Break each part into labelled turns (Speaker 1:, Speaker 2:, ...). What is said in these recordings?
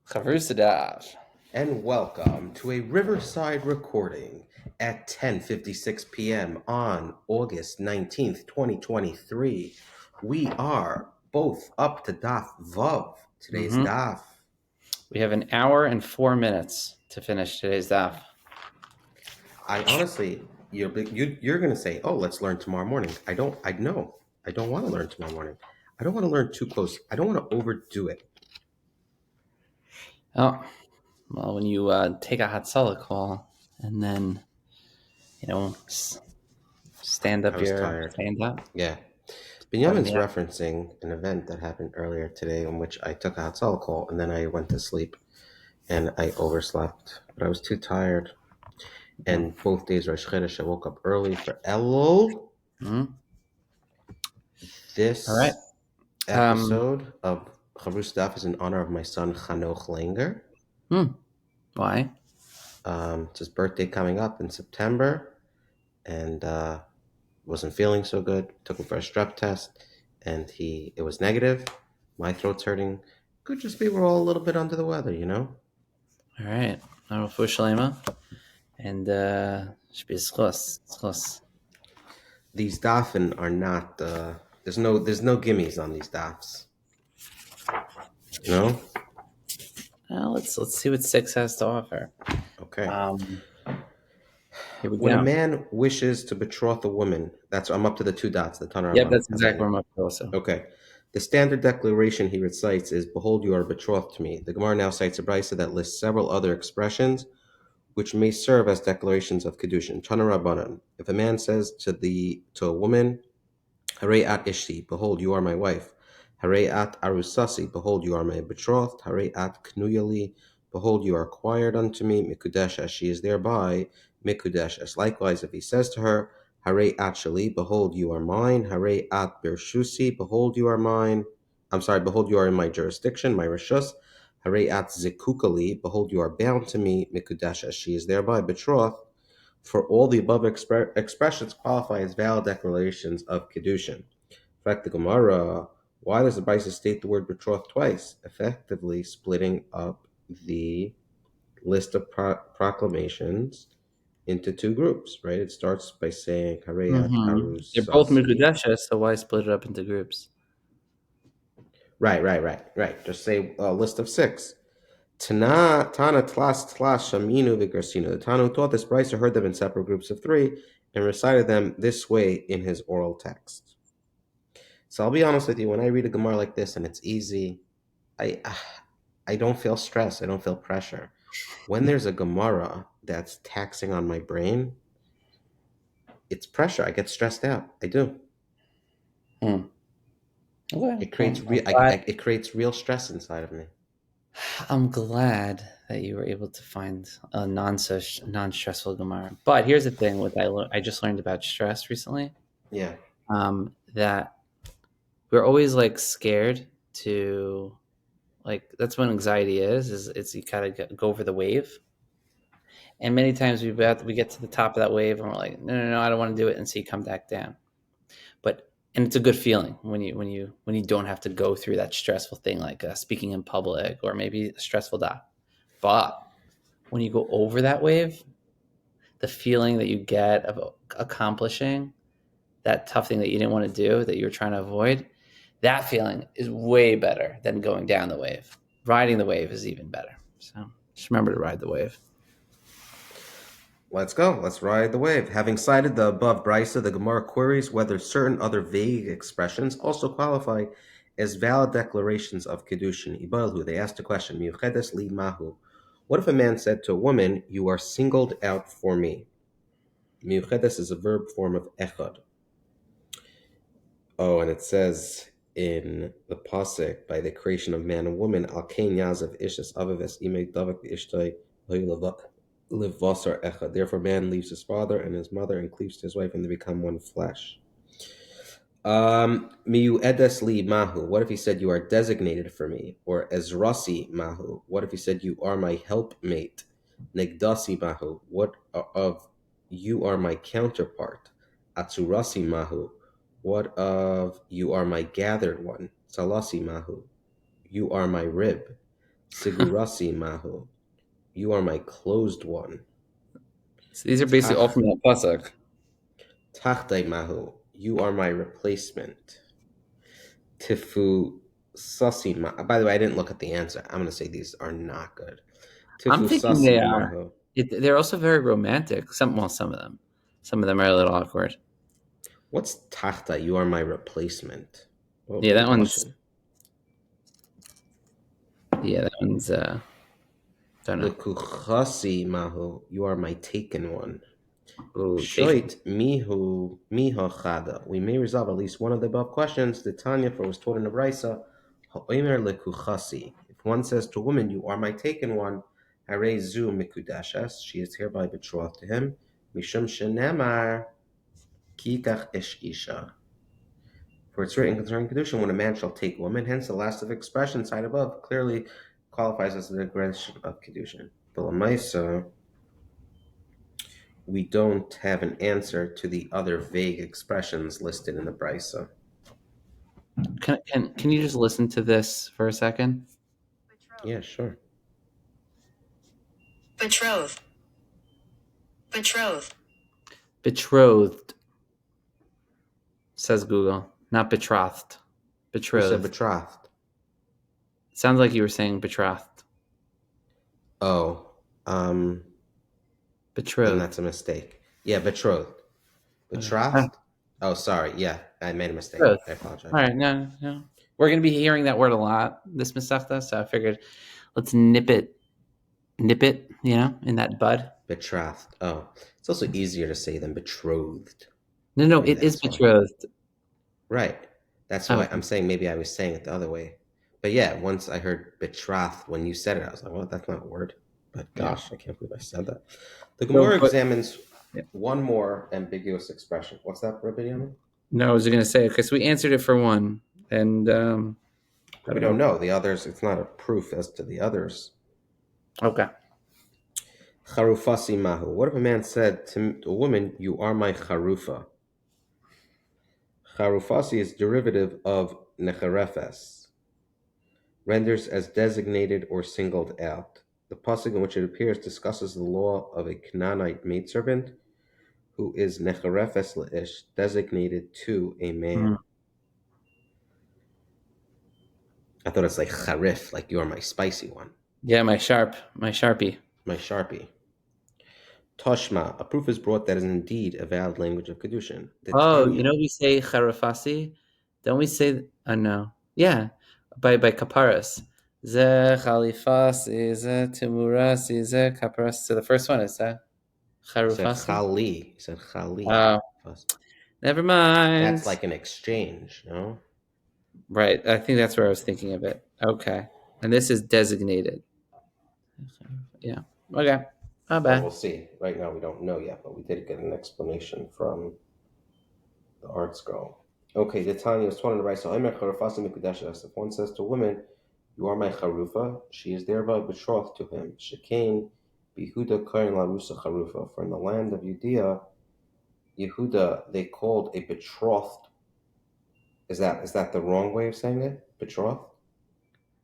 Speaker 1: Chavrusa Daf.
Speaker 2: And welcome to a Riverside recording at 10:56 p.m. on August 19th, 2023. We are both up to Daf Vav. Today's Daf.
Speaker 1: We have an hour and 4 minutes to finish today's daf.
Speaker 2: I honestly, you're going to say, "Oh, let's learn tomorrow morning." I don't want to learn tomorrow morning. I don't want to learn too close. I don't want to overdo it.
Speaker 1: Oh, well, when you take a Hatzalah call and then, stand
Speaker 2: I
Speaker 1: up
Speaker 2: was tired.
Speaker 1: stand up.
Speaker 2: Yeah.
Speaker 1: Pardon
Speaker 2: Binyamin's
Speaker 1: me.
Speaker 2: referencing an event that happened earlier today in which I took a Hatzalah call and then I went to sleep and I overslept. But I was too tired. And both days Rosh Chodesh, I woke up early for Elul.
Speaker 1: Mm-hmm. All right.
Speaker 2: This episode of Chavrusa Daf is in honor of my son Chanoch Langer.
Speaker 1: Why?
Speaker 2: It's his birthday coming up in September, and wasn't feeling so good. Took him for a strep test, and it was negative. My throat's hurting. Could just be we're all a little bit under the weather, you know?
Speaker 1: All right. Arufu Shalema. And should be schos.
Speaker 2: These dafin are not. There's no gimmies on these dafs. You know?
Speaker 1: Well, let's see what 6 has to offer.
Speaker 2: Okay.
Speaker 1: Here we
Speaker 2: When
Speaker 1: go.
Speaker 2: a man wishes to betroth a woman, I'm up to the 2 dots, the Tanur
Speaker 1: Yep,
Speaker 2: Rabbanan.
Speaker 1: that's exactly where I'm up to also.
Speaker 2: Okay. The standard declaration he recites is, "Behold, you are betrothed to me." The Gemara now cites a brisa that lists several other expressions which may serve as declarations of Kiddushin. Tanur Rabbanan. If a man says to a woman, "Harei at ishti," behold, you are my wife. "Harei at arusasi," behold, you are my betrothed. "Harei at knuyali," behold, you are acquired unto me. Mikudesh, as she is thereby. Mikudesh, as likewise if he says to her, "Harei at shali," behold, you are mine. "Harei at birshusi," behold, you are mine. Behold, you are in my jurisdiction, my rishus. "Harei at zikukali," behold, you are bound to me. Mikudesh, as she is thereby betrothed. For all the above expressions qualify as valid declarations of Kiddushin. In fact, the Gemara, why does the Brisa state the word betrothed twice? Effectively splitting up the list of proclamations into 2 groups, right? It starts by saying Hareyat
Speaker 1: They're both
Speaker 2: Arusasi.
Speaker 1: Mikudeshes, so why split it up into groups?
Speaker 2: Right. Just say a list of 6. Tana tlas shaminu v'garsinu. The Tana who taught this Brisa heard them in separate groups of 3 and recited them this way in his oral text. So I'll be honest with you, when I read a Gemara like this and it's easy, I don't feel stress. I don't feel pressure. When there's a Gemara that's taxing on my brain, it's pressure. I get stressed out. I do.
Speaker 1: Okay.
Speaker 2: It creates it creates real stress inside of me.
Speaker 1: I'm glad that you were able to find a non-stressful Gemara. But here's the thing: with I just learned about stress recently.
Speaker 2: Yeah.
Speaker 1: That we're always like scared to, like, that's what anxiety is it's you gotta go over the wave. And many times we get to the top of that wave and we're like, no, I don't want to do it, and so you come back down. And it's a good feeling when you don't have to go through that stressful thing, like speaking in public or maybe a stressful dot. But when you go over that wave, the feeling that you get of accomplishing that tough thing that you didn't want to do, that you were trying to avoid, that feeling is way better than going down the wave. Riding the wave is even better. So just remember to ride the wave.
Speaker 2: Let's go. Let's ride the wave. Having cited the above brisa, the Gemara queries whether certain other vague expressions also qualify as valid declarations of Kiddushin. Ibalhu, they asked a question, Miuchedes li mahu. What if a man said to a woman, "You are singled out for me"? Miuchedes is a verb form of echad. Oh, and it says in the pasuk, by the creation of man and woman, al kein yazav ishas avaves imei davak ishtay livasar echad. Therefore, man leaves his father and his mother and cleaves to his wife, and they become one flesh. Miu edes li mahu. What if he said, "You are designated for me"? Or ezrasi mahu. What if he said, "You are my helpmate"? Negdasi mahu. What of "You are my counterpart"? Atsurasi mahu. What of "You are my gathered one"? Salasi mahu. You are my rib. Sigurasi mahu. You are my closed one.
Speaker 1: So these are basically all
Speaker 2: Tach
Speaker 1: from that pasuk.
Speaker 2: Tachtai mahu. You are my replacement. Tifu Sasi mahu. By the way, I didn't look at the answer. I'm going to say these are not good.
Speaker 1: I'm
Speaker 2: Tifu
Speaker 1: thinking they
Speaker 2: Sasi
Speaker 1: are.
Speaker 2: mahu.
Speaker 1: They're also very romantic. Some of them. Some of them are a little awkward.
Speaker 2: What's Tachta? You are my replacement. Oh,
Speaker 1: Yeah,
Speaker 2: good
Speaker 1: that one's.
Speaker 2: question.
Speaker 1: Yeah, that one's. Don't know.
Speaker 2: Lekuchasi mahu. You are my taken one.
Speaker 1: Ooh, taken.
Speaker 2: Shoit miho chada. We may resolve at least one of the above questions. The Tanya, for was taught in the Brisa, ha'omer lekuchasi. If one says to a woman, "You are my taken one," hare zu mikudashas. She is hereby betrothed to him. Mishum shenemar kikach ish isha. For it's written concerning Kiddushin, when a man shall take a woman. Hence, the last of expression cited above clearly qualifies as the digression of Kiddushin. But Lamaisa, we don't have an answer to the other vague expressions listed in the Brisa.
Speaker 1: Can you just listen to this for a second?
Speaker 2: Yeah, sure.
Speaker 3: Betrothed. Betrothed.
Speaker 1: Betrothed, says Google, not betrothed.
Speaker 2: Who said
Speaker 1: Betrothed.
Speaker 2: betrothed?
Speaker 1: Sounds like you were saying betrothed.
Speaker 2: Oh, then
Speaker 1: Betrothed.
Speaker 2: that's a mistake. Yeah, betrothed.
Speaker 1: Ah,
Speaker 2: Betrothed? Oh, sorry. Yeah, I made a mistake.
Speaker 1: betrothed.
Speaker 2: I apologize.
Speaker 1: All right, no. We're going to be hearing that word a lot this Masechta, so I figured let's nip it, in that bud.
Speaker 2: Betrothed. Oh, it's also easier to say than betrothed.
Speaker 1: No,
Speaker 2: Maybe
Speaker 1: it is
Speaker 2: that's why.
Speaker 1: betrothed.
Speaker 2: Right. That's
Speaker 1: Oh,
Speaker 2: why I'm saying maybe I was saying it the other way. But yeah, once I heard betrothed when you said it, I was like, well, that's not a word. But
Speaker 1: yeah.
Speaker 2: gosh, I can't believe I said that. The
Speaker 1: So,
Speaker 2: Gemara
Speaker 1: but
Speaker 2: examines
Speaker 1: yeah.
Speaker 2: one more ambiguous expression. What's that, Rabbi Yamin?
Speaker 1: No, I was going to say because we answered it for one, and I
Speaker 2: We
Speaker 1: don't
Speaker 2: don't
Speaker 1: know.
Speaker 2: know. The others, it's not a proof as to the others.
Speaker 1: Okay.
Speaker 2: Charufasi mahu. What if a man said to a woman, "You are my charufa"? Charufasi is derivative of necharefes, renders as designated or singled out. The pasuk in which it appears discusses the law of a Canaanite maidservant who is necharefes leish, designated to a
Speaker 1: Mm.
Speaker 2: man. I thought it's like charif, like you are my spicy one,
Speaker 1: Yeah, my sharpie.
Speaker 2: my sharpie. Toshma, a proof is brought that is indeed a valid language of Kiddushin. The
Speaker 1: Oh,
Speaker 2: Tanya,
Speaker 1: we say charafasi. Don't we say? Oh no. Yeah, by kaparas. Ze chalifasi, ze timurasi, ze kaparas. So the first one is that
Speaker 2: he said
Speaker 1: charufasi.
Speaker 2: chali, he said chali.
Speaker 1: Oh, never mind.
Speaker 2: That's like an exchange, no?
Speaker 1: Right. I think that's where I was thinking of it. Okay. And this is designated. Yeah. Okay. Not
Speaker 2: Well, we'll
Speaker 1: bad.
Speaker 2: see. Right now, we don't know yet, but we did get an explanation from the art scroll. Okay, the Tanya is 20 right. So, if one says to a woman, "You are my charufa," she is thereby betrothed to him. Shekain bihuda kain larusa charufa. For in the land of Judea, Yehuda, they called a betrothed. Is that the wrong way of saying it? Betrothed?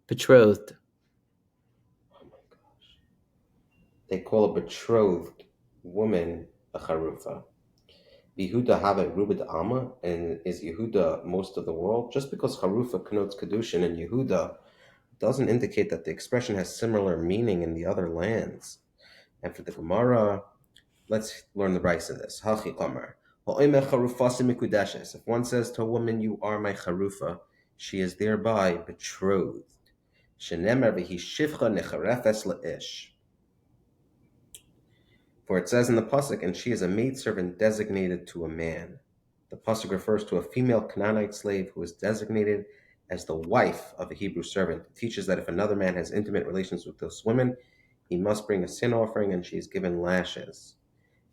Speaker 1: Betrothed.
Speaker 2: Oh my gosh. They call a betrothed woman a charufa. Yehuda have a Rubid Amma, and is Yehuda most of the world? Just because Harufa connotes Kedushin and Yehuda doesn't indicate that the expression has similar meaning in the other lands. And for the Gemara, let's learn the rights of this. Hachi Kamar. If one says to a woman, "You are my charufa," she is thereby betrothed. Shenemar v'hi shivcha necharefes le'ish. For it says in the pasuk, "And she is a maidservant designated to a man." The pasuk refers to a female Canaanite slave who is designated as the wife of a Hebrew servant. It teaches that if another man has intimate relations with this woman, he must bring a sin offering, and she is given lashes.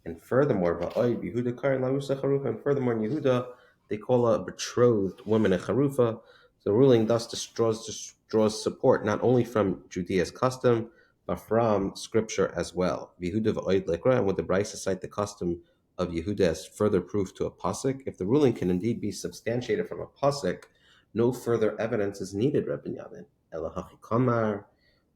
Speaker 2: And furthermore, and furthermore, in Yehuda, they call a betrothed woman a charufa. The ruling thus draws support not only from Judea's custom, but from scripture as well. Yehuda v'oid lekra, and would the Brisa cite the custom of Yehuda as further proof to a pasuk? If the ruling can indeed be substantiated from a pasuk, no further evidence is needed, Rabbi Yamin. Elahachi kamar,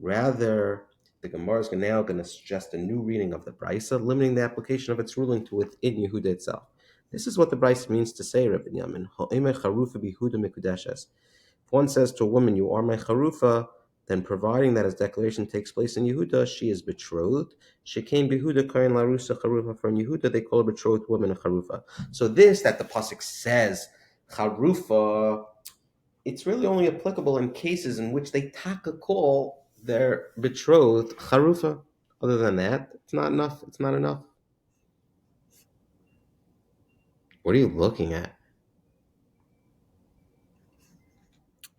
Speaker 2: Rather, the Gemara is now going to suggest a new reading of the Brisa, limiting the application of its ruling to within Yehuda itself. This is what the Brisa means to say, Rabbi Yamin. Ha'ime charufa bihuda mikudeshes. If one says to a woman, "You are my charufa," then providing that his declaration takes place in Yehuda, she is betrothed. Shekain bihuda kain larusa charufa. From Yehuda, they call a betrothed woman a charufa. So this that the pasuk says charufa, it's really only applicable in cases in which they taka call their betrothed charufa. Other than that, it's not enough. It's not enough. What are you looking at?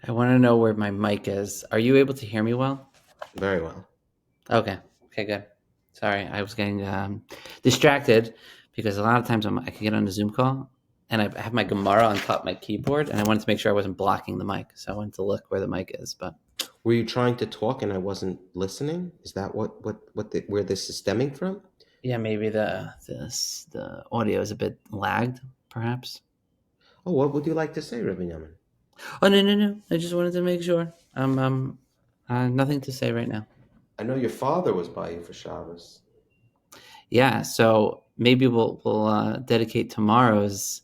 Speaker 1: I want to know where my mic is. Are you able to hear me well?
Speaker 2: Very well.
Speaker 1: Okay. Okay, good. Sorry, I was getting distracted because a lot of times I can get on a Zoom call and I have my Gemara on top of my keyboard, and I wanted to make sure I wasn't blocking the mic, so I wanted to look where the mic is. But
Speaker 2: Were you trying to talk and I wasn't listening? Is that where this is stemming from?
Speaker 1: yeah, maybe the audio is a bit lagged, perhaps.
Speaker 2: Oh, what would you like to say, Rabbi Yamin?
Speaker 1: Oh no! I just wanted to make sure. Nothing to say right now.
Speaker 2: I know your father was by you for Shabbos.
Speaker 1: Yeah, so maybe we'll dedicate tomorrow's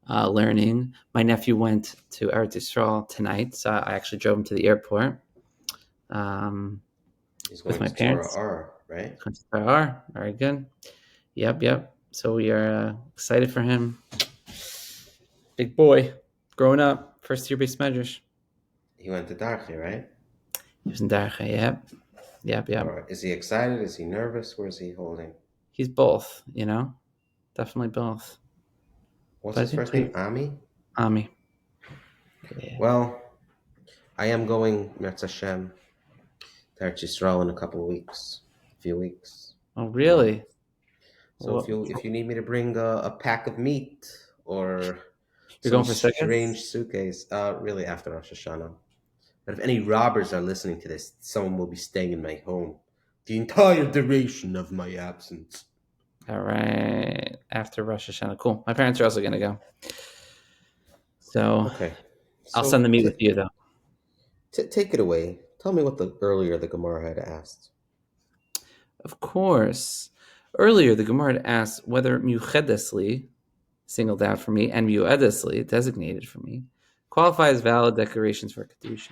Speaker 1: learning. My nephew went to Eretz Yisrael tonight, so I actually drove him to the airport
Speaker 2: He's
Speaker 1: with
Speaker 2: going
Speaker 1: my
Speaker 2: to Torah
Speaker 1: parents.
Speaker 2: R, right?
Speaker 1: Very good. Yep. So we are excited for him. Big boy, growing up, first year base measures.
Speaker 2: He went to Darchi, right?
Speaker 1: He was in Darcha. Yep.
Speaker 2: All right. Is he excited? Is he nervous? Where is he holding?
Speaker 1: He's both, definitely both.
Speaker 2: What's
Speaker 1: But I
Speaker 2: his
Speaker 1: think
Speaker 2: first name? Ami?
Speaker 1: Ami. Yeah.
Speaker 2: Well, I am going, Mertz Hashem, to Eretz Yisrael in a couple of weeks, a few weeks,
Speaker 1: Oh,
Speaker 2: a month.
Speaker 1: really?
Speaker 2: So
Speaker 1: Well,
Speaker 2: if you need me to bring a pack of meat or
Speaker 1: you're
Speaker 2: some
Speaker 1: going for seconds?
Speaker 2: strange suitcase, really after Rosh Hashanah. But if any robbers are listening to this, someone will be staying in my home the entire duration of my absence.
Speaker 1: All right. After Rosh Hashanah. Cool. My parents are also going to go. So
Speaker 2: Okay,
Speaker 1: I'll send
Speaker 2: so
Speaker 1: the meat with you, though.
Speaker 2: take it away. Tell me what the earlier the Gemara had asked.
Speaker 1: Of course. Earlier, the Gemara had asked whether Muchedesli, singled out for me, and Muedesli, designated for me, qualify as valid declarations for Kiddushin.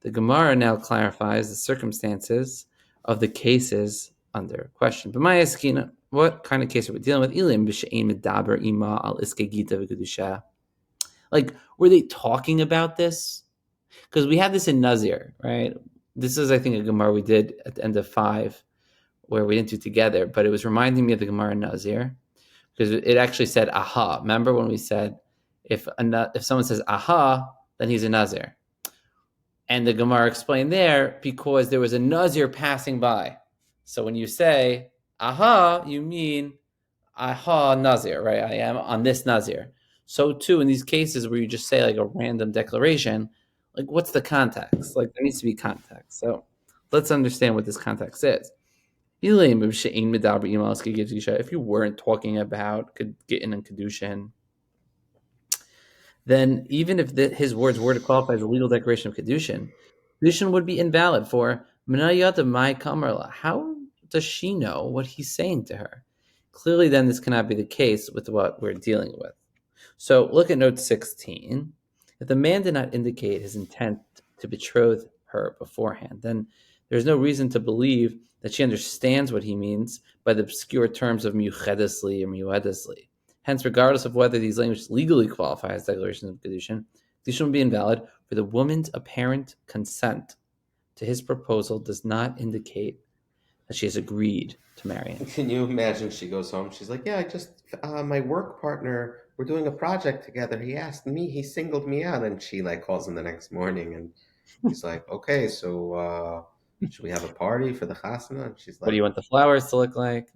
Speaker 1: The Gemara now clarifies the circumstances of the cases under question. But my Eskina, what kind of case are we dealing with? Ilim b'she'im medaber ima al iske gita v'kedusha. Like, were they talking about this? Because we had this in Nazir, right? This is, I think, a Gemara we did at the end of 5, where we didn't do together, but it was reminding me of the Gemara in Nazir, because it actually said aha. Remember when we said if someone says aha, then he's a Nazir. And the Gemara explained there because there was a Nazir passing by. So when you say aha, you mean aha Nazir, right? I am on this Nazir. So too in these cases where you just say like a random declaration, like what's the context? Like there needs to be context. So let's understand what this context is. If you weren't talking about Gittin and Kiddushin, then even if his words were to qualify as a legal declaration of Kiddushin would be invalid for Menayata Mai Kamarla. How does she know what he's saying to her? Clearly, then, this cannot be the case with what we're dealing with. So look at note 16. If the man did not indicate his intent to betroth her beforehand, then there's no reason to believe that she understands what he means by the obscure terms of muchedesli or muedesli. Hence, regardless of whether these languages legally qualify as declarations of Kiddushin, Kiddushin would be invalid for the woman's apparent consent to his proposal does not indicate that she has agreed to marry him.
Speaker 2: Can you imagine? She goes home. She's like, "Yeah, I just my work partner. We're doing a project together. He asked me. He singled me out." And she like calls him the next morning, and he's like, "Okay, so should we have a party for the chasana?" And she's
Speaker 1: What do
Speaker 2: like,
Speaker 1: you want the flowers to look like?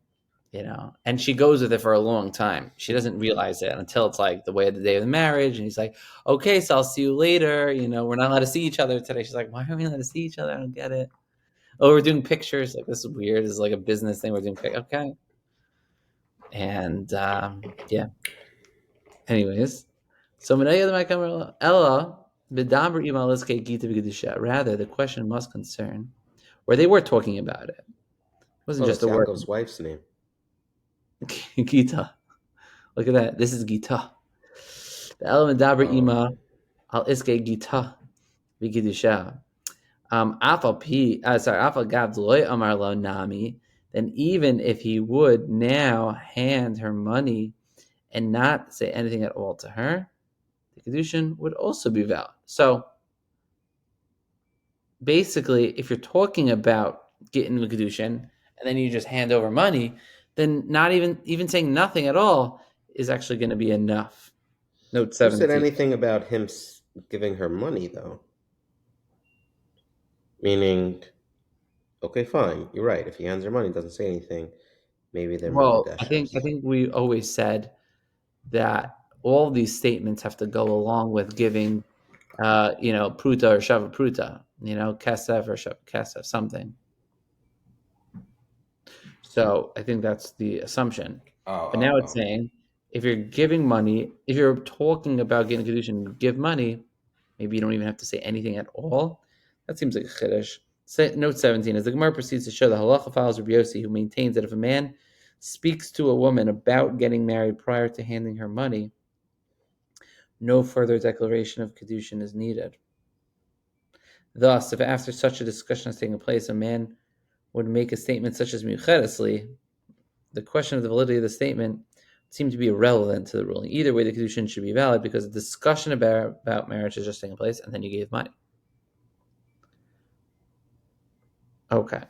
Speaker 1: And she goes with it for a long time. She doesn't realize it until it's like the way of the day of the marriage, and he's like, "Okay, so I'll see you later." We're not allowed to see each other today. She's like, "Why are we not allowed to see each other? I don't get it." Oh, we're doing pictures. Like this is weird. This is like a business thing. We're doing okay, and yeah. Anyways, so Ella rather the question must concern where they were talking about it. It wasn't
Speaker 2: Oh,
Speaker 1: just
Speaker 2: that's
Speaker 1: a word.
Speaker 2: Yaakov's wife's name.
Speaker 1: Gita. Look at that. This is Gita. The element dabra
Speaker 2: Oh,
Speaker 1: ima
Speaker 2: okay.
Speaker 1: al iske Gita v'gidusha. Afal gav loy amar lo nami. Then even if he would now hand her money and not say anything at all to her, the Kiddushin would also be valid. So basically, if you're talking about getting the Kiddushin and then you just hand over money, then not even saying nothing at all is actually going to be enough. Note
Speaker 2: Who said
Speaker 1: 17.
Speaker 2: anything about him giving her money, though? Meaning, okay, fine, you're right. If he hands her money, doesn't say anything, maybe they're
Speaker 1: Well, I
Speaker 2: Mekudeshos.
Speaker 1: think we always said that all these statements have to go along with giving, pruta or shava pruta, kesef or shava kesef, something. So I think that's the assumption.
Speaker 2: Oh,
Speaker 1: But now
Speaker 2: oh,
Speaker 1: it's
Speaker 2: oh.
Speaker 1: saying if you're giving money, if you're talking about getting a Kiddushin, give money, maybe you don't even have to say anything at all. That seems like a chiddush. Note 17, as the Gemara proceeds to show, the halacha follows Rabbi Yossi, who maintains that if a man speaks to a woman about getting married prior to handing her money, no further declaration of Kiddushin is needed. Thus, if after such a discussion has taken place, a man would make a statement such as Mucheresli, the question of the validity of the statement seemed to be irrelevant to the ruling. Either way, the Kiddushin should be valid because the discussion about marriage is just taking place, and then you gave money. Okay.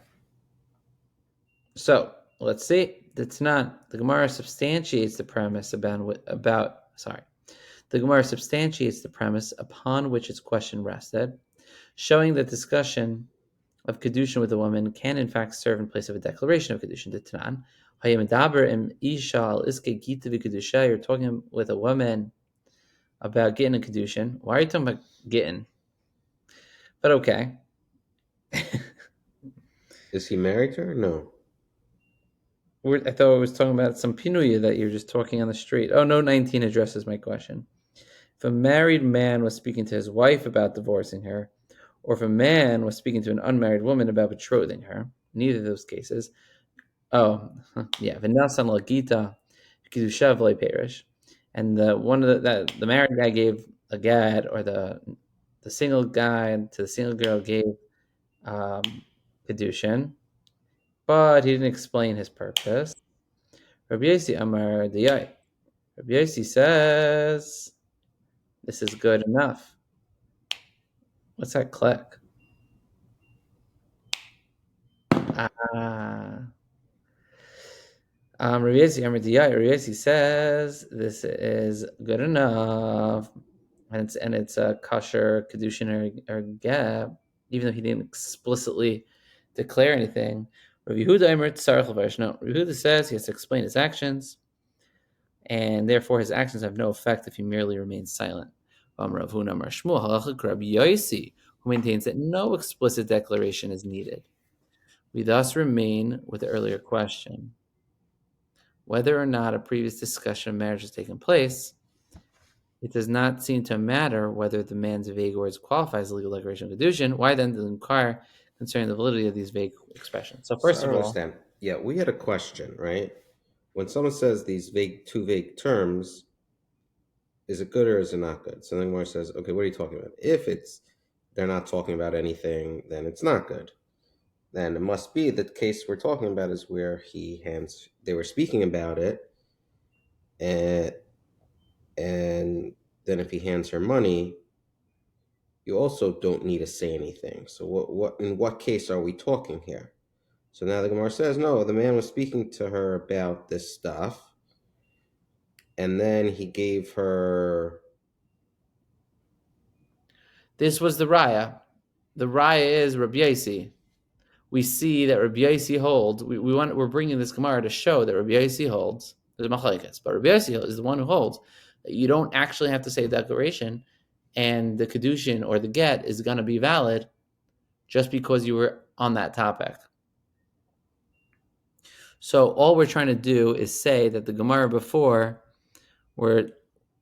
Speaker 1: So let's see. That's not the Gemara substantiates the premise the Gemara substantiates the premise upon which its question rested, showing that discussion of Kiddushin with a woman can in fact serve in place of a declaration of Kiddushin. Tanan, you're talking with a woman about getting a Kiddushin. Why are you talking about getting? But okay.
Speaker 2: Is he married to her? No.
Speaker 1: I thought I was talking about some pinuya that you're just talking on the street. Oh, no, 19 addresses my question. If a married man was speaking to his wife about divorcing her, or if a man was speaking to an unmarried woman about betrothing her, neither of those cases. Oh, yeah. V'nasan lagita kiddusha v'lei perish, and the married guy gave a gad, or the single guy to the single girl gave um, kiddushin, but he didn't explain his purpose. Rabbi Yossi Amar Diyai. Rabbi Yossi says this is good enough. What's that click? Ah. Rabbi Yossi Amar Diyai. Rabbi Yossi says this is good enough, and it's a kosher kedushin or gab, even though he didn't explicitly declare anything. Rabbi Yehuda Amar Tzarech L'Varish. No, Rabbi Yehuda says he has to explain his actions, and therefore his actions have no effect if he merely remains silent. Rav Huna Amar Shmuel Halacha Rabbi Yossi, who maintains that no explicit declaration is needed. We thus remain with the earlier question. Whether or not a previous discussion of marriage has taken place, it does not seem to matter whether the man's vague words qualify as a legal declaration of Kiddushin. Why then do inquire concerning the validity of these vague expressions? So
Speaker 2: So I
Speaker 1: first
Speaker 2: don't
Speaker 1: of all,
Speaker 2: understand. Yeah, we had a question, right? When someone says these two vague terms, is it good or is it not good? So then Gemara says, okay, what are you talking about? If they're not talking about anything, then it's not good. Then it must be the case we're talking about is where they were speaking about it, and and then if he hands her money, you also don't need to say anything. So in what case are we talking here? So now the Gemara says, no, the man was speaking to her about this stuff, and then he gave her.
Speaker 1: this was the raya. The raya is Rabbi Yossi. We see that Rabbi Yossi holds. We're bringing this Gemara to show that Rabbi Yossi holds. There's machlekes, but Rabbi Yossi is the one who holds that you don't actually have to say a declaration, and the kedushin or the get is going to be valid just because you were on that topic. So all we're trying to do is say that the Gemara before we're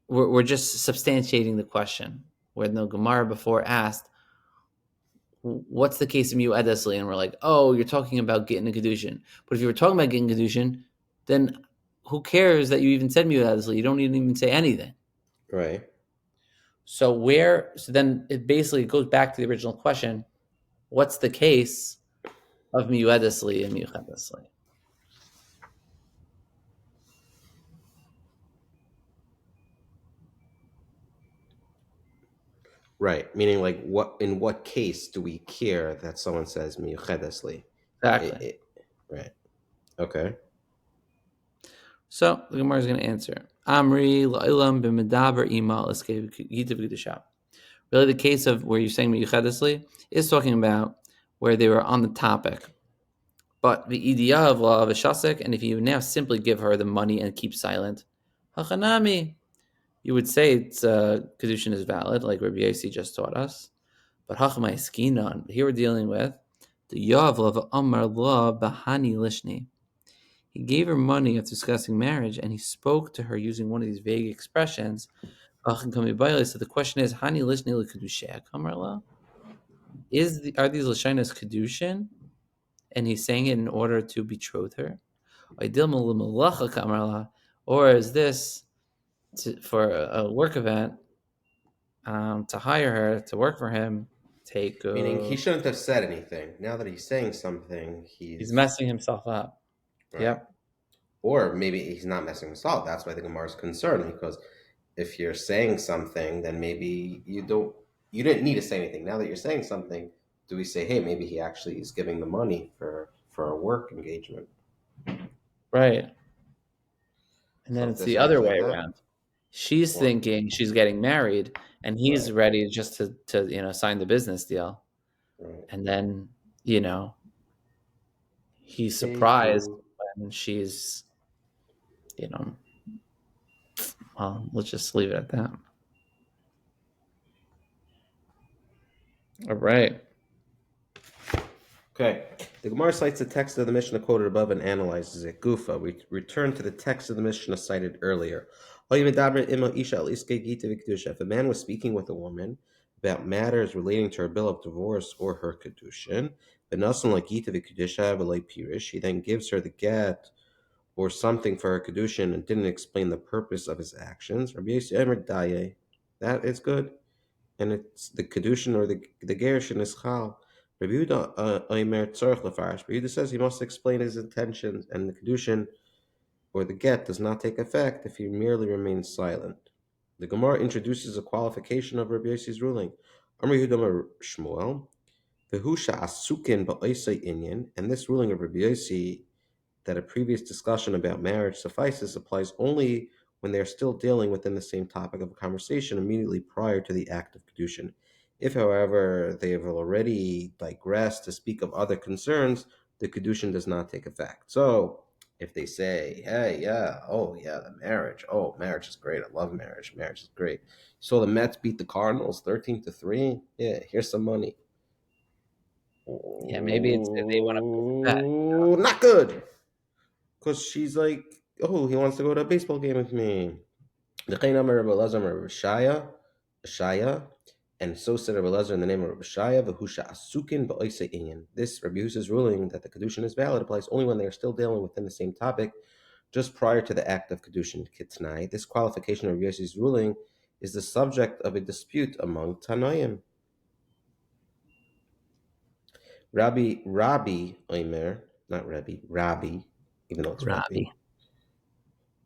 Speaker 1: we're just substantiating the question, where the Gemara before asked, what's the case of mu'edesli? And we're like, oh, you're talking about getting a Kiddushin. But if you were talking about getting Kiddushin, then who cares that you even said mu'edesli? You don't even say anything.
Speaker 2: Right.
Speaker 1: So then it basically goes back to the original question: what's the case of mu'edesli and mu'edesli?
Speaker 2: Right. Meaning, like, what in what case do we care that someone says miyuchedesli?
Speaker 1: Exactly.
Speaker 2: It, right. Okay.
Speaker 1: So the Gemara is going to answer. Amri la'ilam b'medaber ima l'skei. Really, the case of where you're saying miyuchedesli is talking about where they were on the topic. But the idea of law of a shasek, and if you now simply give her the money and keep silent, hachanami, you would say it's kedushin is valid, like Rabbi Yossi just taught us. But hachamai skinon. Here we're dealing with the yav of amar law bahani lishni. He gave her money after discussing marriage, and he spoke to her using one of these vague expressions. So the question is, hani lishni lekedusheh amar law? Are these lashonos kedushin? And he's saying it in order to betroth her? Or is this for a work event, to hire her to work for him?
Speaker 2: Meaning he shouldn't have said anything. Now that he's saying something,
Speaker 1: He's
Speaker 2: he's
Speaker 1: messing himself up.
Speaker 2: right.
Speaker 1: Yep.
Speaker 2: Or maybe he's not messing himself. That's why the Gemara is concerned, because if you're saying something, then maybe you didn't need to say anything. Now that you're saying something, do we say, hey, maybe he actually is giving the money for a work engagement?
Speaker 1: Right. And
Speaker 2: So
Speaker 1: then
Speaker 2: if
Speaker 1: it's
Speaker 2: this
Speaker 1: the
Speaker 2: happens
Speaker 1: other
Speaker 2: like
Speaker 1: way
Speaker 2: that,
Speaker 1: around. She's
Speaker 2: what?
Speaker 1: thinking she's getting married, and he's
Speaker 2: Right,
Speaker 1: ready just to sign the business deal.
Speaker 2: right.
Speaker 1: And then you know he's surprised
Speaker 2: Teiku.
Speaker 1: when she's you know well, let's just leave it at that. All right.
Speaker 2: Okay. The Gemara cites the text of the Mishnah quoted above and analyzes it. Gufa. We return to the text of the Mishnah cited earlier. If a man was speaking with a woman about matters relating to her bill of divorce or her Kiddushin, he then gives her the get or something for her Kiddushin and didn't explain the purpose of his actions. That is good, and it's the kedushin or the gerushin is chal. Rabbi Yehuda Omer tzorich lefarish. Rabbi Yehuda says he must explain his intentions, and the kedushin or the get does not take effect if he merely remains silent. The Gemara introduces a qualification of Rabbi Yossi's ruling. Amar Yehuda Amar Shmuel, v'husha asukin ba'oisei inyan, and this ruling of Rabbi Yossi that a previous discussion about marriage suffices applies only when they are still dealing within the same topic of a conversation immediately prior to the act of Kiddushin. If, however, they have already digressed to speak of other concerns, the Kiddushin does not take effect. So, if they say, hey, yeah, oh, yeah, the marriage, oh, marriage is great, I love marriage, marriage is great. So the Mets beat the Cardinals 13-3, yeah, here's some money.
Speaker 1: Yeah, maybe it's if they want to place a bet.
Speaker 2: Oh, not good. Because she's like, oh, he wants to go to a baseball game with me. The Chaynam Rabbi Elazar Rabbi Shaya, and so said Rabbi Elazar in the name of Rabbi Shaya, v'husha asukin ba'oise inyan. This Rabbi Husa's ruling that the Kedushin is valid applies only when they are still dealing within the same topic, just prior to the act of Kedushin Kitnai. This qualification of Rabbi Yossi's ruling is the subject of a dispute among Tanoim. Rabbi Omer, not Rabbi, Rabbi, even though it's Rabbi.
Speaker 1: Robbie.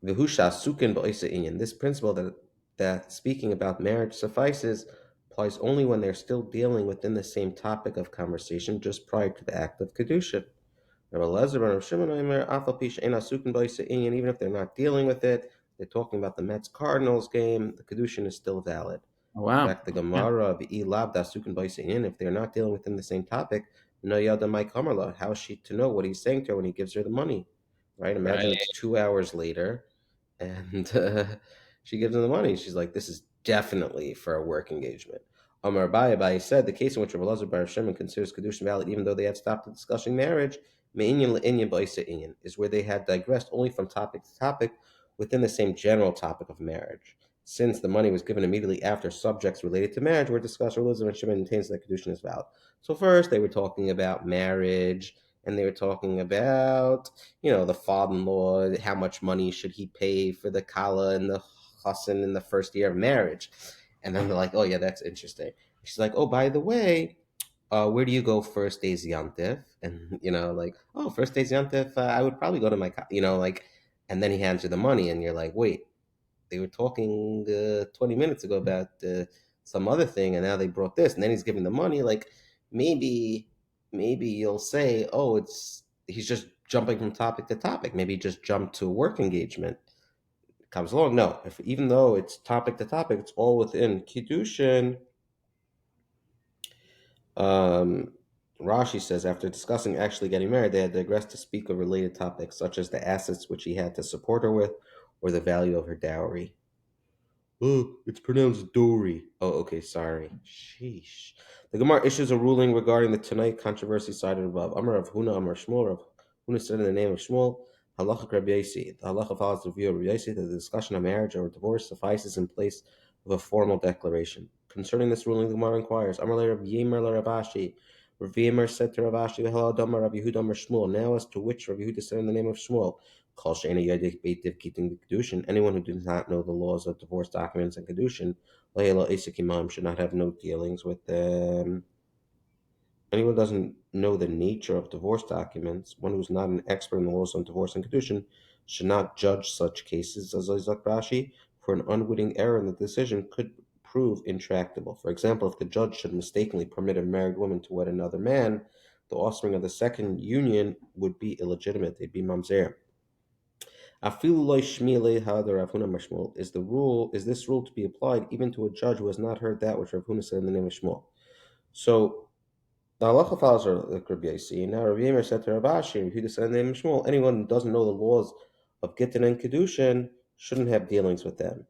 Speaker 2: Vihusha sukin ba'isa inyan. This principle that speaking about marriage suffices applies only when they're still dealing within the same topic of conversation just prior to the act of kedusha. Rabbi Elazar and Rabbi Shimon Omer, afal pi she'ena sukin ba'isa inyan. Even if they're not dealing with it, they're talking about the Mets Cardinals game. The kedushin is still valid.
Speaker 1: Oh,
Speaker 2: In
Speaker 1: wow.
Speaker 2: fact, the
Speaker 1: Yeah.
Speaker 2: Gemara v'i lab da sukin ba'isa inyan. If they're not dealing within the same topic, no yada mai kamarla. How is she to know what he's saying to her when he gives her the money? Right? Imagine
Speaker 1: Right.
Speaker 2: it's 2 hours later and she gives him the money. She's like, "This is definitely for a work engagement." Amar Abaye said the case in which Rabbi Elazar Bar Shimon considers kedushin valid, even though they had stopped discussing marriage, me'inyan le'inyan ba'isa inyan, is where they had digressed only from topic to topic within the same general topic of marriage. Since the money was given immediately after subjects related to marriage were discussed, Elizabeth Shimon maintains that Kiddushin is valid. So first they were talking about marriage, and they were talking about, the father-in-law, how much money should he pay for the kala and the chassan in the first year of marriage. And then they're like, oh yeah, that's interesting. She's like, oh, by the way, where do you go first days Yantif? And like, oh, first days Yantif, I would probably go to my, like, and then he hands you the money, and you're like, wait, they were talking 20 minutes ago about some other thing, and now they brought this, and then he's giving the money. Like, maybe you'll say, oh, he's just jumping from topic to topic. Maybe he just jumped to a work engagement. It comes along. No, even though it's topic to topic, it's all within Kiddushin. Um, Rashi says after discussing actually getting married, they had digressed to speak of related topics such as the assets which he had to support her with, or the value of her dowry. Oh, it's pronounced Dory. Oh, okay, sorry. Sheesh. The Gemara issues a ruling regarding the tonight controversy cited above. Amar of Huna, Amar Shmuel. Rav Huna said in the name of Shmuel, Halacha Rabbi Yosi. The halacha follows the view of Rabbi Yosi that the discussion of marriage or divorce suffices in place of a formal declaration. Concerning this ruling, the Gemara inquires, Amar le Rabbi Yemer le Rabashi. Rabbi Yemer said to Ravashi, V'hela Adama Rabbi Yehuda Amar Shmuel. Now as to which Rabbi Yehuda said in the name of Shmuel. Kol she'ena yodei beitiv kitin Kiddushin. Anyone who does not know the laws of divorce documents and Kiddushin, Layla Isik Imam, should not have no dealings with them. Anyone who doesn't know the nature of divorce documents, one who's not an expert in the laws on divorce and Kiddushin, should not judge such cases, as Isaac Rashi, for an unwitting error in the decision could prove intractable. For example, if the judge should mistakenly permit a married woman to wed another man, the offspring of the second union would be illegitimate. They'd be mamzer. Afilu loy shmile ha'adar Rav Huna Mashmul. Is this rule to be applied even to a judge who has not heard that which Rav Huna said in the name of Shmuel? So the halacha follows are like Rabbi Yossi. Now Rabbi Yemer said to Rav Ashi, who said in the name of Shmuel, anyone who doesn't know the laws of Gittin and Kiddushin shouldn't have dealings with them.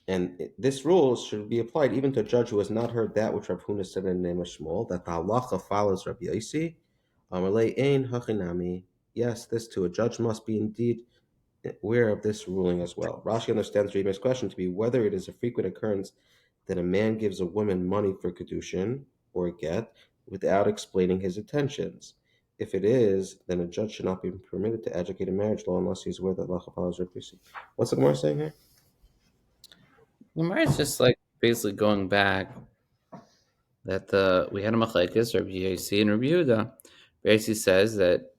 Speaker 2: And this rule should be applied even to a judge who has not heard that which Rav Huna said in the name of Shmuel, that the halacha follows Rabbi Yossi. Amalei ein hachinami. Yes, this too, a judge must be indeed aware of this ruling as well. Rashi understands Reme's question to be whether it is a frequent occurrence that a man gives a woman money for Kiddushin or a get without explaining his intentions. If it is, then a judge should not be permitted to educate a marriage law unless he's aware that Lacha follows Rabbi Yossi. What's the Gemara saying here?
Speaker 1: Gemara is just like basically going back that we had a machlekes, Rabbi Yosi and Rabbi Yehuda. Rabbi Yosi says that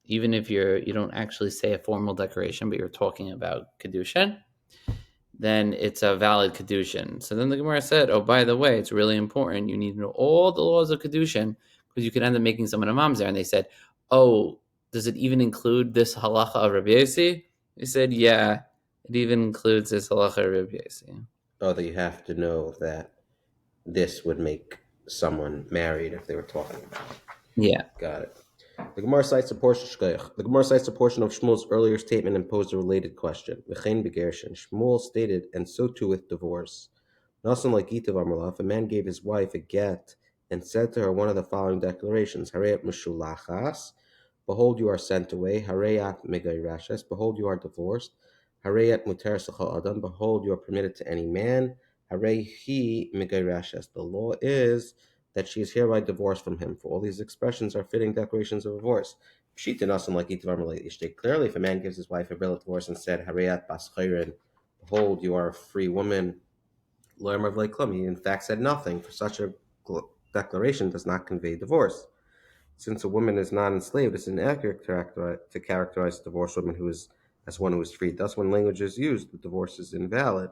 Speaker 1: even if you don't actually say a formal declaration, but you're talking about kedushin, then it's a valid kedushin. So then the Gemara said, "Oh, by the way, it's really important. You need to know all the laws of kedushin because you could end up making someone a mamzer." And they said, "Oh, does it even include this halacha of Rabbi Yosi?" They said, "Yeah, it even includes this halacha of Rabbi Yosi."
Speaker 2: Oh, that you have to know that this would make someone married if they were talking about it.
Speaker 1: Yeah.
Speaker 2: Got it. The Gemara cites a portion. The Gemara cites a portion of Shmuel's earlier statement and posed a related question. V'chein begershin. Shmuel stated, and so too with divorce. Nasan like Gitav Amarla, if a man gave his wife a get and said to her one of the following declarations: Hareyat Meshulachas, behold, you are sent away. Hareyat Megairashes, behold, you are divorced. Hareyat Muter Sechal Adam, behold, you are permitted to any man. Harehi Megairashes, the law is that she is hereby divorced from him. For all these expressions are fitting declarations of divorce. Pshita Nasan like Gitav Amarla Ishte. Clearly, if a man gives his wife a bill of divorce and said, Hareyat Bas Chayrin, behold, you are a free woman. Lawyer of Klum, he in fact said nothing, for such a declaration does not convey divorce. Since a woman is not enslaved, it's inaccurate to characterize a divorced woman who is as one who is free. Thus, when language is used, the divorce is invalid.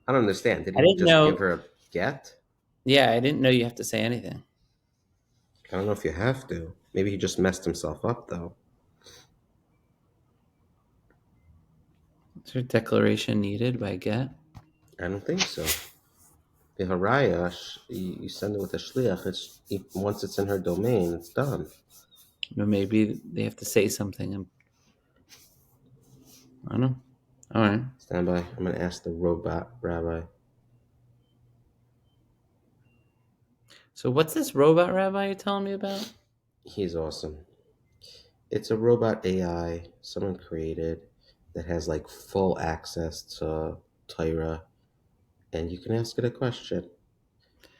Speaker 2: I don't understand. Did
Speaker 1: I
Speaker 2: he
Speaker 1: didn't
Speaker 2: just give
Speaker 1: know.
Speaker 2: her a get?
Speaker 1: Yeah, I didn't know you have to say anything.
Speaker 2: I don't know if you have to. Maybe he just messed himself up, though.
Speaker 1: Is there a declaration needed by get?
Speaker 2: I don't think so. The haraya, you send it with a shliach. Once it's in her domain, it's done.
Speaker 1: Or maybe they have to say something. I don't know. All right.
Speaker 2: Stand by. I'm going to ask the robot rabbi.
Speaker 1: So what's this robot rabbi you're telling me about?
Speaker 2: He's awesome. It's a robot AI someone created that has like full access to Torah, and you can ask it a question.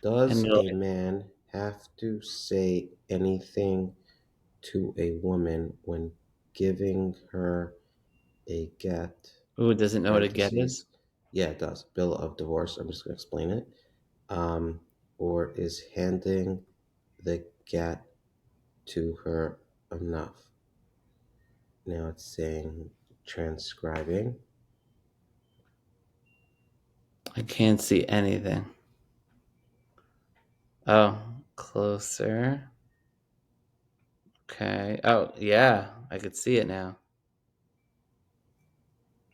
Speaker 1: And
Speaker 2: Does
Speaker 1: it'll,
Speaker 2: a man have to say anything to a woman when giving her a get?
Speaker 1: ooh, doesn't know what a get is?
Speaker 2: Parentheses. Yeah, it does. Bill of divorce. I'm just going to explain it. Um, or is handing the get to her enough? Now it's saying transcribing.
Speaker 1: I can't see anything. Oh, closer. Okay. Oh, yeah, I could see it now.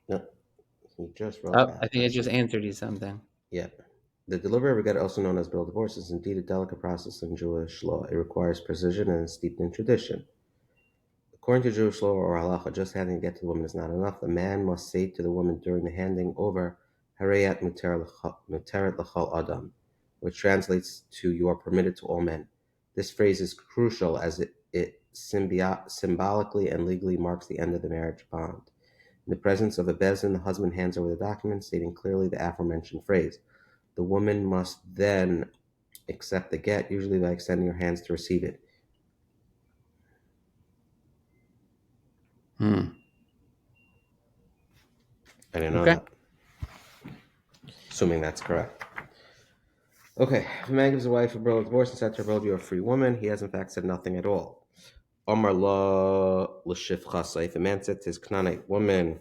Speaker 2: No, he just wrote
Speaker 1: Oh, I think I
Speaker 2: backwards.
Speaker 1: just answered you something.
Speaker 2: Yeah. The delivery of a get, also known as bill of divorce, is indeed a delicate process in Jewish law. It requires precision and is steeped in tradition. According to Jewish law or halacha, just handing a get to the woman is not enough. The man must say to the woman during the handing over, Harayat muteret l'chol adam, which translates to "you are permitted to all men." This phrase is crucial as it symbolically and legally marks the end of the marriage bond. In the presence of a bezin, the husband hands over the document, stating clearly the aforementioned phrase. The woman must then accept the get, usually by extending her hands to receive it.
Speaker 1: Hmm.
Speaker 2: I didn't know
Speaker 1: Okay.
Speaker 2: that. Assuming that's correct. Okay, if a man gives a wife a bill of divorce and said to her, "Behold, you're a free woman," he has in fact said nothing at all. Omar la l'shifchasa. If a man said to his Canaanite woman,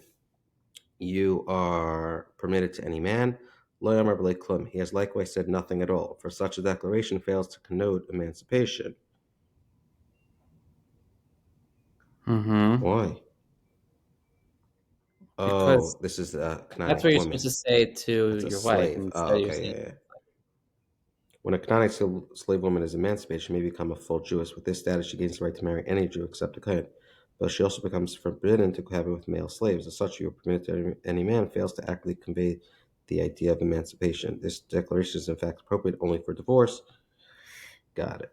Speaker 2: "You are permitted to any man," lo yamar b'lei klum. He has likewise said nothing at all, for such a declaration fails to connote emancipation.
Speaker 1: Mm-hmm.
Speaker 2: Why?
Speaker 1: Because
Speaker 2: Oh, this is a
Speaker 1: that's what
Speaker 2: Canaanite
Speaker 1: you're supposed
Speaker 2: woman.
Speaker 1: to say to
Speaker 2: That's a
Speaker 1: your wife,
Speaker 2: slave.
Speaker 1: and
Speaker 2: Oh,
Speaker 1: instead you're
Speaker 2: okay,
Speaker 1: saying,
Speaker 2: yeah, yeah. When a Canaanite slave woman is emancipated, she may become a full Jewess. With this status, she gains the right to marry any Jew except a Kohen. But she also becomes forbidden to cohabit with male slaves. As such, you are permitted to any man fails to accurately convey the idea of emancipation. This declaration is in fact appropriate only for divorce. Got it.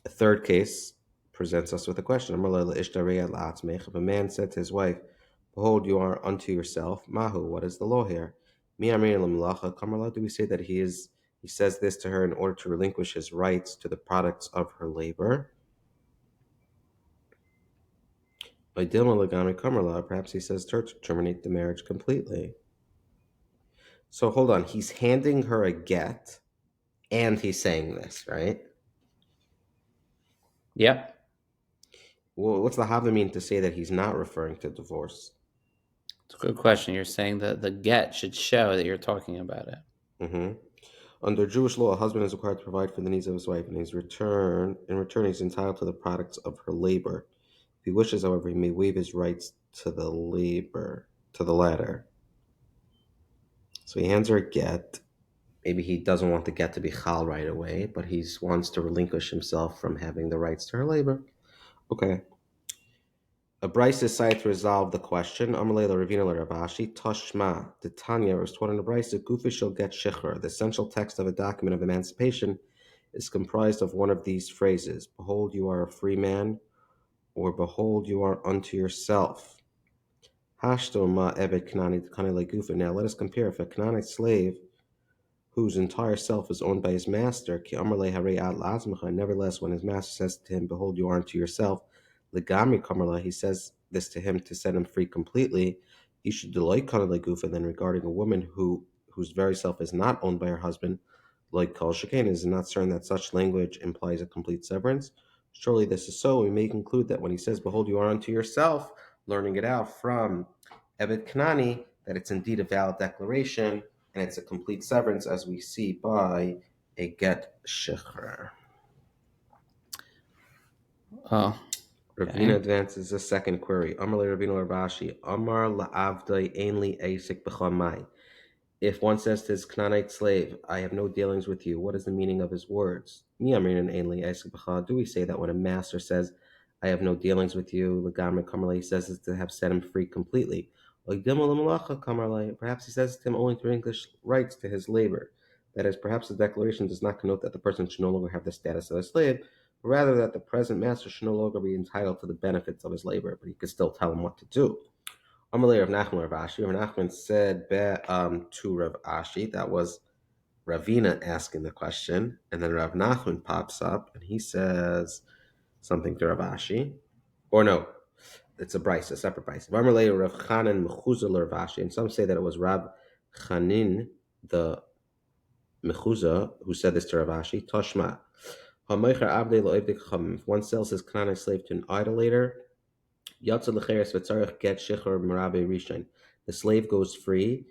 Speaker 2: A third case presents us with a question. If a man said to his wife, "Behold, you are unto yourself," Mahu, what is the law here? Do we say that he says this to her in order to relinquish his rights to the products of her labor? Perhaps he says to her to terminate the marriage completely. So hold on, he's handing her a get and he's saying this, right?
Speaker 1: "Yep,
Speaker 2: Well, what's the Hava mean to say that he's not referring to divorce?
Speaker 1: it's a good question." You're saying that the get should show that you're talking about it.
Speaker 2: Hmm. Under Jewish law, a husband is required to provide for the needs of his wife, and in return, he's entitled to the products of her labor. If he wishes, however, he may waive his rights to the latter. So he hands her a get. Maybe he doesn't want the get to be chal right away, but he wants to relinquish himself from having the rights to her labor. Okay. A Bryce decided to resolve the question. Amalei Ravina Ravashi, Toshma, the Tanya was taught in the Bryce, Gufi shall get shichur. The essential text of a document of emancipation is comprised of one of these phrases: "Behold, you are a free man," or "Behold, you are unto yourself." Hashto ma ebed Kanani Gufa. Now let us compare. If a Canaanite slave whose entire self is owned by his master, ki amar hare ad lazmecha, nevertheless, when his master says to him, "Behold, you are unto yourself," legami kamarla, he says this to him to set him free completely. He should delight kana leguf, and then regarding a woman whose very self is not owned by her husband, like kol shekain, is not certain that such language implies a complete severance. Surely this is so. We may conclude that when he says, "Behold, you are unto yourself," learning it out from Evet Kanani, that it's indeed a valid declaration and it's a complete severance, as we see by a get shechrer.
Speaker 1: Oh,
Speaker 2: Ravina
Speaker 1: okay.
Speaker 2: advances a second query. Amar le Ravina Rabashi, Amar la'avdai ainli asik b'chamai. If one says to his Canaanite slave, "I have no dealings with you," what is the meaning of his words? Do we say that when a master says, "I have no dealings with you," he says this to have set him free completely? Perhaps he says to him only to relinquish rights to his labor. That is, perhaps the declaration does not connote that the person should no longer have the status of a slave, but rather that the present master should no longer be entitled to the benefits of his labor, but he could still tell him what to do. Amalei Rav Nachman Rav Ashi. Rav Nachman said to Rav Ashi, that was Ravina asking the question, and then Rav Nachman pops up and he says something to Rav Ashi. Or no, it's a brisa, a separate brisa. Amalei Rav Chanan Mechuzah Rav Ashi, and some say that it was Rav Chanin the Mechuzah who said this to Rav Ashi. Toshma. If one sells his Canaan slave to an idolater, the slave goes free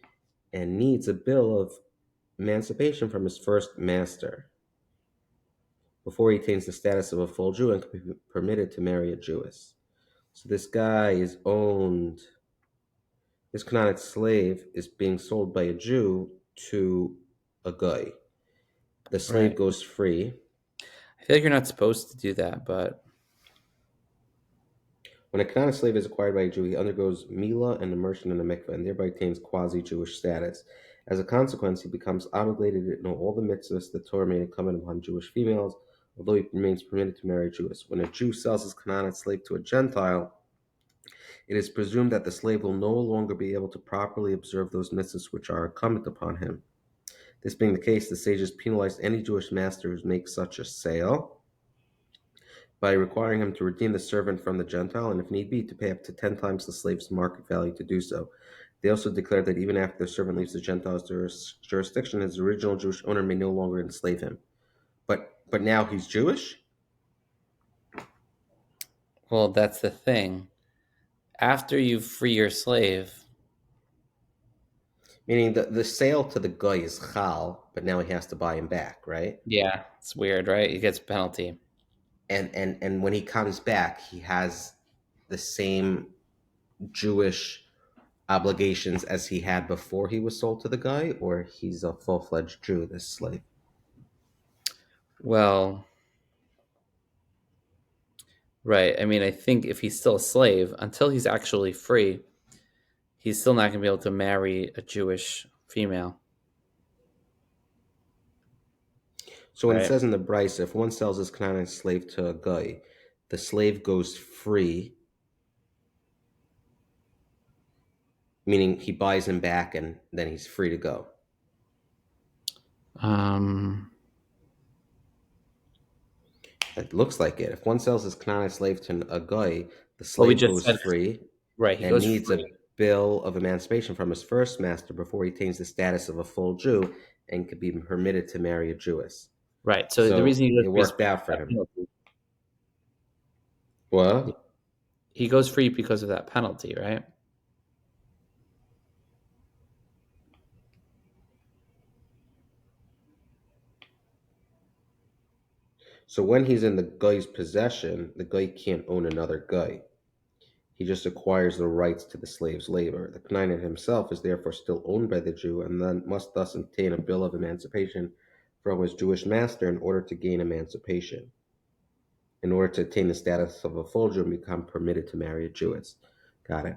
Speaker 2: and needs a bill of emancipation from his first master before he attains the status of a full Jew and can be permitted to marry a Jewess. So this guy is owned, this Canaanite slave is being sold by a Jew to a guy. The slave
Speaker 1: Right.
Speaker 2: goes free.
Speaker 1: I feel like you're not supposed to do that, but
Speaker 2: When a Canaanite slave is acquired by a Jew, he undergoes Mila and immersion in the mikveh and thereby attains quasi-Jewish status. As a consequence, he becomes obligated to know all the mitzvahs the Torah made incumbent upon Jewish females, although he remains permitted to marry Jewess. When a Jew sells his Canaanite slave to a Gentile, it is presumed that the slave will no longer be able to properly observe those mitzvahs which are incumbent upon him. This being the case, the sages penalized any Jewish master who makes such a sale by requiring him to redeem the servant from the Gentile, and if need be, to pay up to 10 times the slave's market value to do so. They also declared that even after the servant leaves the Gentile's jurisdiction, his original Jewish owner may no longer enslave him. But now he's Jewish?
Speaker 1: well, that's the thing. After you free your slave,
Speaker 2: Meaning the sale to the guy is chal, but now he has to buy him back, right?
Speaker 1: yeah, it's weird, right? He gets a penalty.
Speaker 2: And when he comes back, he has the same Jewish obligations as he had before he was sold to the guy, or he's a full-fledged Jew, this slave.
Speaker 1: Well, right. I mean, I think if he's still a slave, until he's actually free, he's still not going to be able to marry a Jewish female,
Speaker 2: So when it
Speaker 1: right?
Speaker 2: says in the Bryce, if one sells his Canaanite slave to a guy, the slave goes free, meaning he buys him back and then he's free to go.
Speaker 1: Um,
Speaker 2: It looks like it. If one sells his Canaanite slave to a guy, the
Speaker 1: well, we
Speaker 2: slave
Speaker 1: just
Speaker 2: goes
Speaker 1: said,
Speaker 2: free
Speaker 1: right. He
Speaker 2: and
Speaker 1: goes
Speaker 2: needs a
Speaker 1: free,
Speaker 2: bill of emancipation from his first master before he attains the status of a full Jew and can be permitted to marry a Jewess.
Speaker 1: right. So the
Speaker 2: So
Speaker 1: reason he goes
Speaker 2: it
Speaker 1: free is
Speaker 2: worked out for
Speaker 1: that
Speaker 2: him.
Speaker 1: penalty.
Speaker 2: What?
Speaker 1: He goes free because of that penalty, right?
Speaker 2: So when he's in the guy's possession, the guy can't own another guy. He just acquires the rights to the slave's labor. The Canaan himself is therefore still owned by the Jew and then must thus obtain a bill of emancipation from his Jewish master in order to gain emancipation, in order to attain the status of a full Jew and become permitted to marry a Jewess. Got it.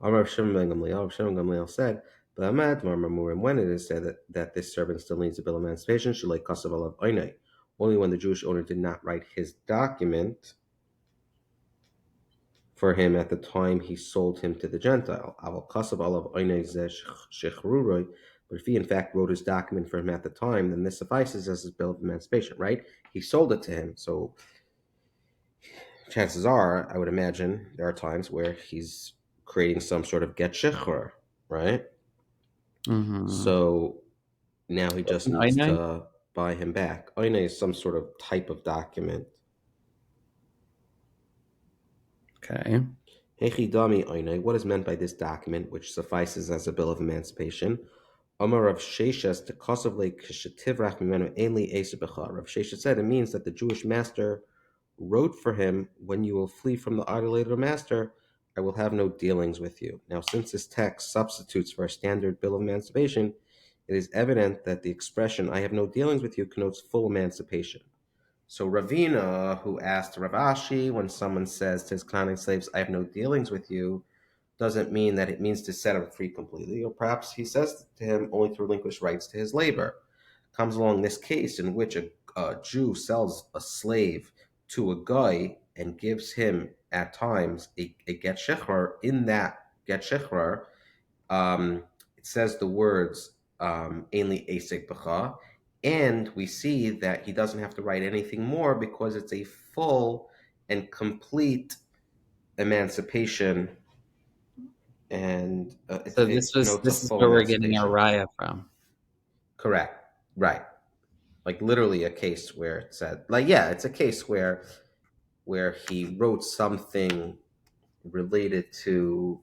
Speaker 2: Amar Shimon ben Gamliel, Shimon Gamliel said, when it is said that this servant still needs a bill of emancipation, Shalei Kasav Alav Oinai, only when the Jewish owner did not write his document for him at the time he sold him to the Gentile. But if he in fact wrote his document for him at the time, then this suffices as his bill of emancipation, right? He sold it to him. So chances are, I would imagine, there are times where he's creating some sort of get shechur, right?
Speaker 1: Mm-hmm.
Speaker 2: So now he just
Speaker 1: An
Speaker 2: needs
Speaker 1: I-9?
Speaker 2: to buy him back. Oine is some sort of type of document.
Speaker 1: Okay.
Speaker 2: Hechidami oine, what is meant by this document, which suffices as a bill of emancipation? Amar Rav Sheshes to Kosovle Kishativrach Mimenu Ainli Esabecha. Rav Sheshes said it means that the Jewish master wrote for him, when you will flee from the idolater master, I will have no dealings with you. Now, since this text substitutes for a standard bill of emancipation, it is evident that the expression I have no dealings with you connotes full emancipation. So Ravina, who asked Rav Ashi when someone says to his clanning slaves, I have no dealings with you, doesn't mean that it means to set him free completely, or perhaps he says to him only to relinquish rights to his labor. Comes along this case in which a Jew sells a slave to a guy and gives him at times a get shecher. In that get shechrar, it says the words "Ainli Asik B'cha," and we see that he doesn't have to write anything more because it's a full and complete emancipation, and
Speaker 1: So
Speaker 2: it notes a
Speaker 1: this is
Speaker 2: full
Speaker 1: where we're getting our
Speaker 2: emancipation.
Speaker 1: raya from.
Speaker 2: Correct. Right. Like literally a case where it said, like, yeah, it's a case where he wrote something related to,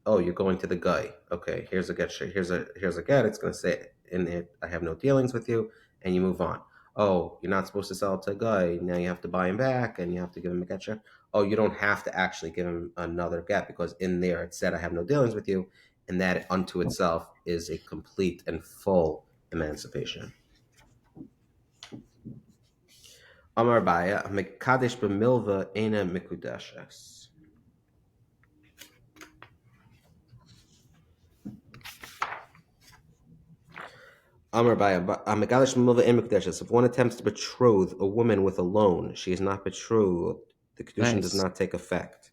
Speaker 2: oh, you're going to the guy. Okay, here's a get. Here's a get. It's going to say in it, I have no dealings with you, and you move on. Oh, you're not supposed to sell it to a guy. Now you have to buy him back, and you have to give him a get check. Oh, you don't have to actually give him another get because in there it said I have no dealings with you, and that unto itself is a complete and full emancipation. Amar Baya, Mekadesh b'milva ena mikudeshes. Amar Baya, Mekadesh b'milva ena mikudeshes. If one attempts to betroth a woman with a loan, she is not betrothed. The Kiddushin does
Speaker 1: Nice.
Speaker 2: not take effect.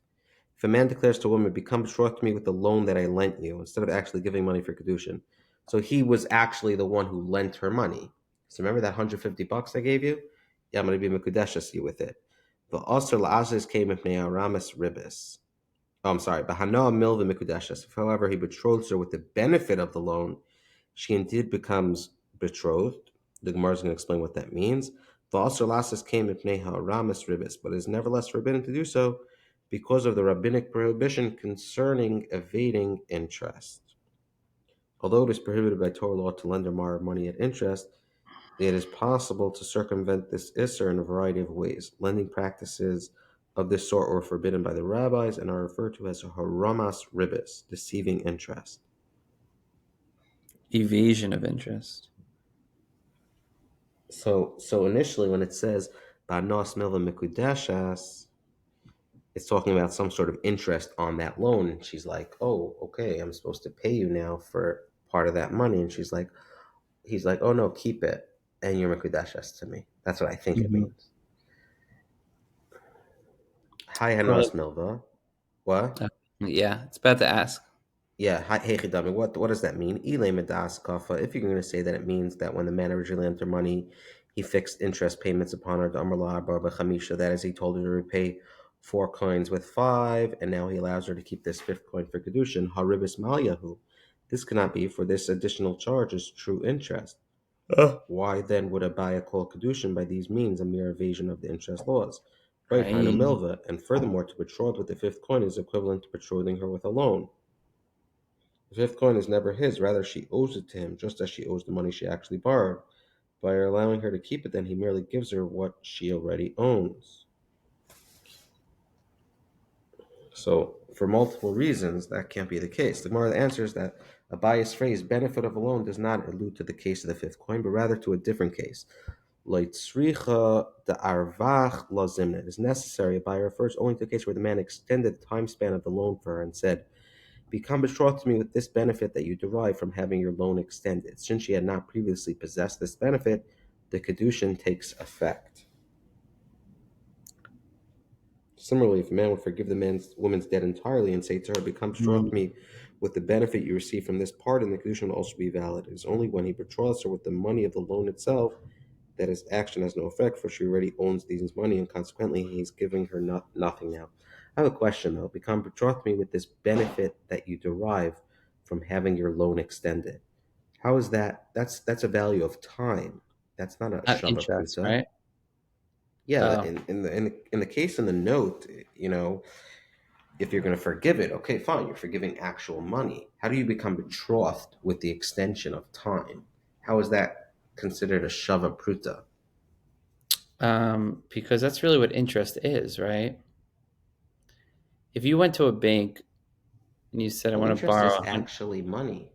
Speaker 2: If a man declares to a woman, become betrothed to me with the loan that I lent you, instead of actually giving money for Kiddushin. So he was actually the one who lent her money. So remember that $150 I gave you? Yeah, I'm going to be Mikudeshes you with it. The Osir La'azis came with Aramis Ribis. Oh, I'm sorry. Bahanoa Milva Mikudeshes. If, however, he betroths her with the benefit of the loan, she indeed becomes betrothed. The Gemara is going to explain what that means. The Osir La'azis came with Aramis Ribis, but it is nevertheless forbidden to do so because of the rabbinic prohibition concerning evading interest. Although it is prohibited by Torah law to lend or borrow money at interest, it is possible to circumvent this issur in a variety of ways. Lending practices of this sort were forbidden by the rabbis and are referred to as haramas ribis, deceiving interest.
Speaker 1: Evasion of interest.
Speaker 2: So initially, when it says "Banos milva mikudashas," it's talking about some sort of interest on that loan. And she's like, "Oh, okay, I'm supposed to pay you now for part of that money." And he's like, "Oh no, keep it, and you're mikudashas to me." That's what I think it
Speaker 1: Mm-hmm.
Speaker 2: means. Hi,
Speaker 1: Well,
Speaker 2: Hanos Milva. What?
Speaker 1: yeah, it's about to ask.
Speaker 2: Yeah, hey Chidami, what does that mean? Ile medas kafa. If you're going to say that it means that when the man originally lent her money, he fixed interest payments upon her, that is, he told her to repay 4 coins with 5, and now he allows her to keep this fifth coin for kedushin. Haribis malyahu. This cannot be, for this additional charge is true interest. Why then would Abaya call kedushin by these means a mere evasion of the interest laws? Right, Hainu
Speaker 1: Right.
Speaker 2: milva, and furthermore, to betroth with the fifth coin is equivalent to betrothing her with a loan. The fifth coin is never his, rather she owes it to him, just as she owes the money she actually borrowed. By allowing her to keep it, then he merely gives her what she already owns. So, for multiple reasons, that can't be the case. The Gemara answers that a biased phrase, benefit of a loan, does not allude to the case of the fifth coin, but rather to a different case. Leitzricha de arvach lazimna. It is necessary. A buyer refers only to a case where the man extended the time span of the loan for her and said, become betrothed to me with this benefit that you derive from having your loan extended. Since she had not previously possessed this benefit, the Kiddushin takes effect. Similarly, if a man would forgive the woman's debt entirely and say to her, become betrothed to
Speaker 1: Mm.
Speaker 2: me with the benefit you receive from this part, and the Kiddushin will also be valid. It is only when he betroths her with the money of the loan itself that his action has no effect, for she already owns these money, and consequently he's giving her nothing now. I have a question though. Become betrothed to me with this benefit that you derive from having your loan extended. How is that? That's a value of time. That's not a
Speaker 1: Not
Speaker 2: shava
Speaker 1: interest,
Speaker 2: pruta.
Speaker 1: right?
Speaker 2: Yeah,
Speaker 1: Oh,
Speaker 2: in the case in the note, if you're going to forgive it, okay, fine, you're forgiving actual money. How do you become betrothed with the extension of time? How is that considered a shava pruta?
Speaker 1: because that's really what interest is, right? If you went to a bank and you said, "I
Speaker 2: Well,
Speaker 1: want to
Speaker 2: interest
Speaker 1: borrow
Speaker 2: is
Speaker 1: a hundred,"
Speaker 2: actually money.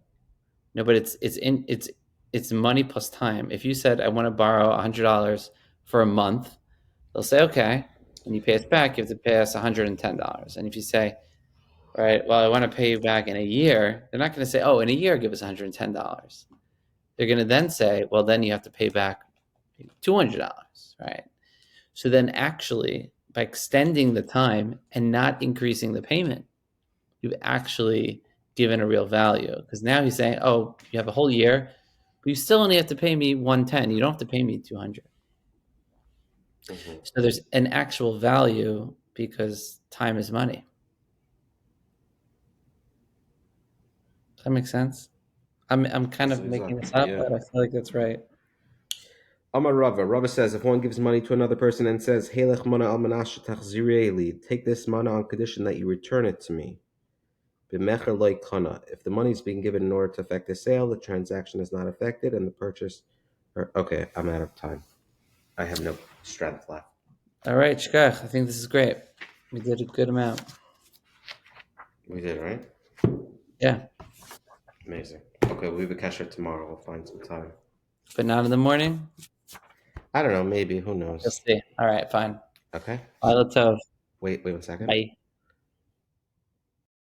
Speaker 1: no, but it's money plus time. If you said, "I want to borrow $100 for a month," they'll say, "Okay," and you pay us back. You have to pay us $110. And if you say, "Right, well, I want to pay you back in a year," they're not going to say, "Oh, in a year, give us $110." They're going to then say, "Well, then you have to pay back $200." Right? So then, actually, by extending the time and not increasing the payment, you've actually given a real value. Because now he's saying, oh, you have a whole year, but you still only have to pay me 110. You don't have to pay me 200.
Speaker 2: Mhm.
Speaker 1: So there's an actual value because time is money. Does that make sense? I'm kind
Speaker 2: So
Speaker 1: of making this up,
Speaker 2: yeah.
Speaker 1: but I feel like that's right.
Speaker 2: Amar Rava. Rava says if one gives money to another person and says, "Helech mana al manash tachzirei," take this mana on condition that you return it to me. B'mecher loy kana. If the money is being given in order to effect a sale, the transaction is not affected, and the purchase. Okay, I'm out of time. I have no strength left.
Speaker 1: All right, Shkach, I think this is great. We did a good amount.
Speaker 2: We did, right?
Speaker 1: Yeah,
Speaker 2: Amazing. Okay, we'll be a cashier tomorrow. We'll find some time.
Speaker 1: but not in the morning.
Speaker 2: I don't know. Maybe. Who
Speaker 1: You'll
Speaker 2: knows?
Speaker 1: see. All right, fine.
Speaker 2: Okay.
Speaker 1: Bye, Latov.
Speaker 2: Wait 1 second.
Speaker 1: Bye.